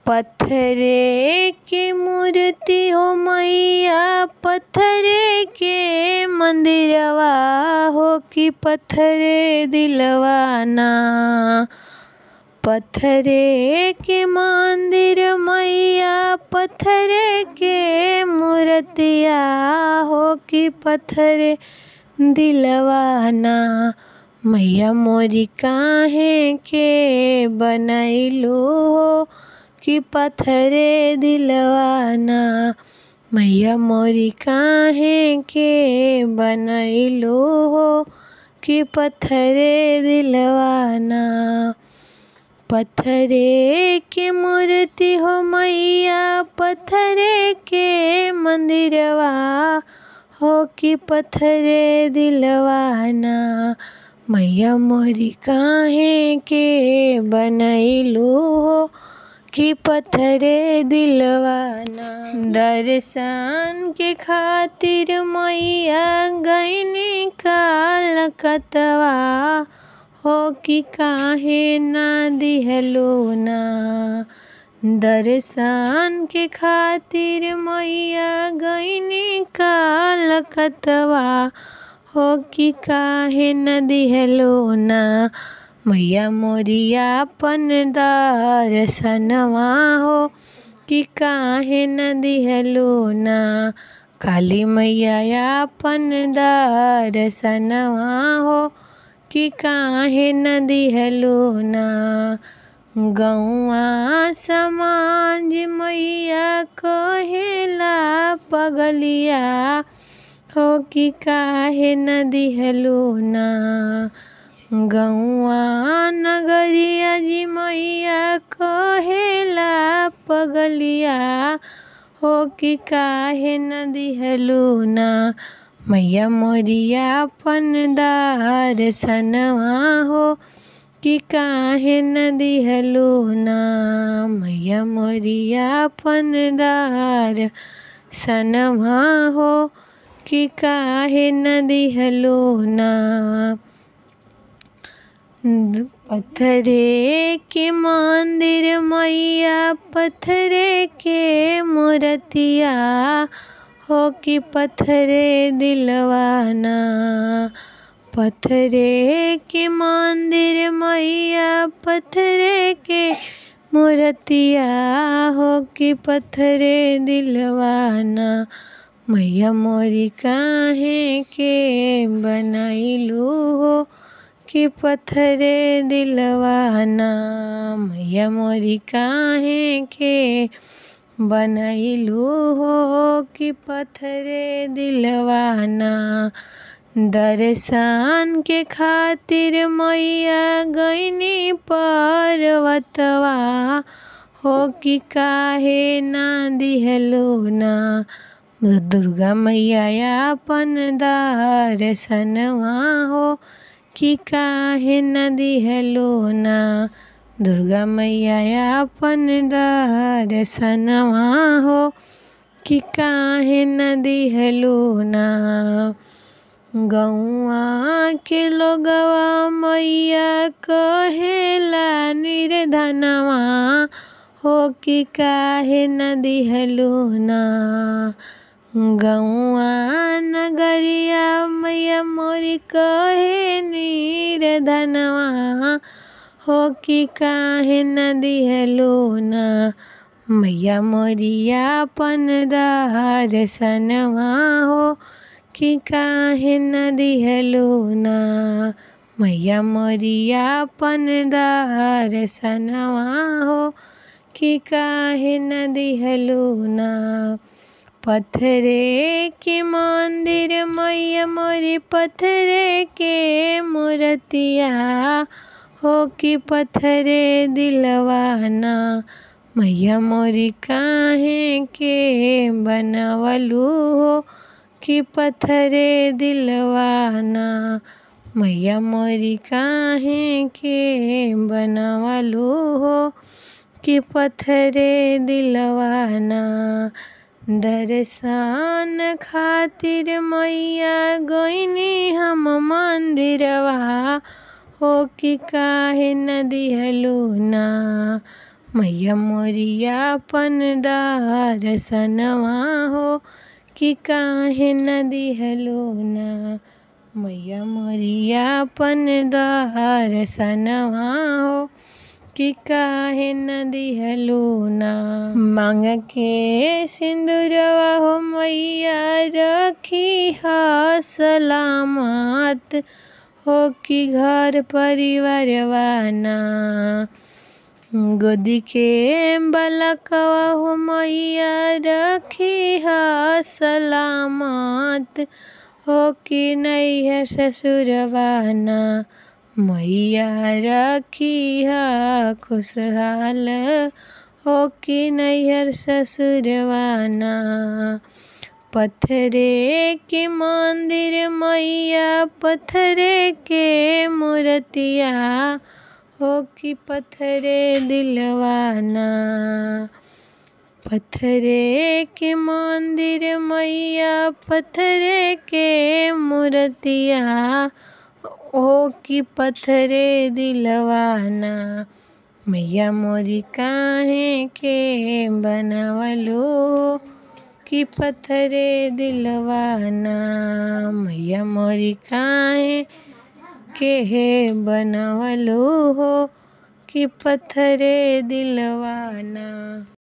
पत्थरे के मूर्ति हो मैया, पत्थरे के मंदिरवा हो कि पत्थरे दिलवाना। पत्थरे के मंदिर मैया, पत्थरे के मूर्तिया हो कि पत्थरे दिलवाना। मैया मोरी काहे के बनैलू हो कि पत्थरे दिलवाना। मैया मोरी काहे के बनैलू हो कि पत्थरे दिलवाना। पत्थरे के मूर्ति हो मैया, पत्थरे के मंदिरवा हो कि पत्थरे दिलवाना। मैया मोरी काहे के बनैलू हो कि पत्थरे दिलवाना। दर्शन के खातिर मैया गइनी कलकतवा हो कि काहे ना दिहलू ना। दर्शन के खातिर मैया गइनी कलकतवा हो कि काहे न दिहलू ना। मैया मोरी आपन दर्शनवा हो कि काहे न दिहलू ना। काली मैया आपन दर्शनवा हो कि काहे न दिहलू ना। गौआ समाज मैया कहेला पगलिया हो कि काहे न दिहलू ना। गौआ नगरिया जी मैया कहेला पगलिया हो कि काहे न दिहलू ना। मैया मोरी आपन दर्शनवा हो कि काहे न दिहलू ना। मैया मोरी आपन दर्शनवा हो कि काहे न दिहलू ना। पत्थरे के मंदिर मैया, पत्थरे के मूर्तिया हो कि पत्थरे दिलवाना। पत्थरे के मंदिर मैया, पत्थरे के मूर्तिया हो कि पत्थरे दिलवाना। मैया मोरी काहे के बनैलू हो कि पत्थरे दिलवाना। मैया मोरी काहे के बनैलू हो कि पत्थरे दिलवाना। दर्शन के खातिर मैया गइनी पर्वतवा हो कि काहे ना दिहलू ना। दुर्गा मैया आपन दर्शनवा हो कि काहे न दिहलू ना। दुर्गा मैया आपन दर्शनवा हो कि काहे न दिहलू ना। गौआ के लोगवा मैया कहेला निर्धनवा हो कि काहे न दिहलू ना। गौआ नगरिया मैया मोरी कहे निर्धनवा हो कि काहे न दिहलू ना। मैया मोरी आपन दर्शनवा हो कि काहे न दिहलू ना। मैया मोरी आपन दर्शनवा हो कि काहे न दिहलू ना। पत्थरे के मंदिर मैया मोरी, पत्थरे के मूर्तिया हो कि पत्थरे दिलवाना। मैया मोरी काहे के बनवलू हो कि पत्थरे दिलवाना। मैया मोरी काहे के बनवलू हो कि पत्थरे दिलवाना। दर्शन खातिर मैया गइनी हम मंदिरवा हो कि काहे न दिहलू ना। मैया मोरिया अपन दर्शनवा हो कि काहे न दिहलो ना। मैया मोरिया अपन दर्शनवा हो कि काहे न दिहलो ना। मांग के सिंदूरवा हो मैया रखी हा सलामत हो कि घर परिवारवा ना। गोदी के बालकवा हो मैया रखी हा सलामत हो कि नैहर ससुरवा ना। मैया रखी हा खुशहाल हो कि नैहर ससुरवा ना। पत्थरे के मंदिर मैया पत्थरे के मूर्तिया हो कि पत्थरे दिलवा ना। पत्थरे के मंदिर मैया पत्थरे के मूर्तिया हो कि पत्थरे दिलवा ना। मैया मोरी काहे के बनावलो कि पत्थरे दिलवा ना। मैया मोरी काहे के बनावलो हो कि पत्थरे दिलवा ना।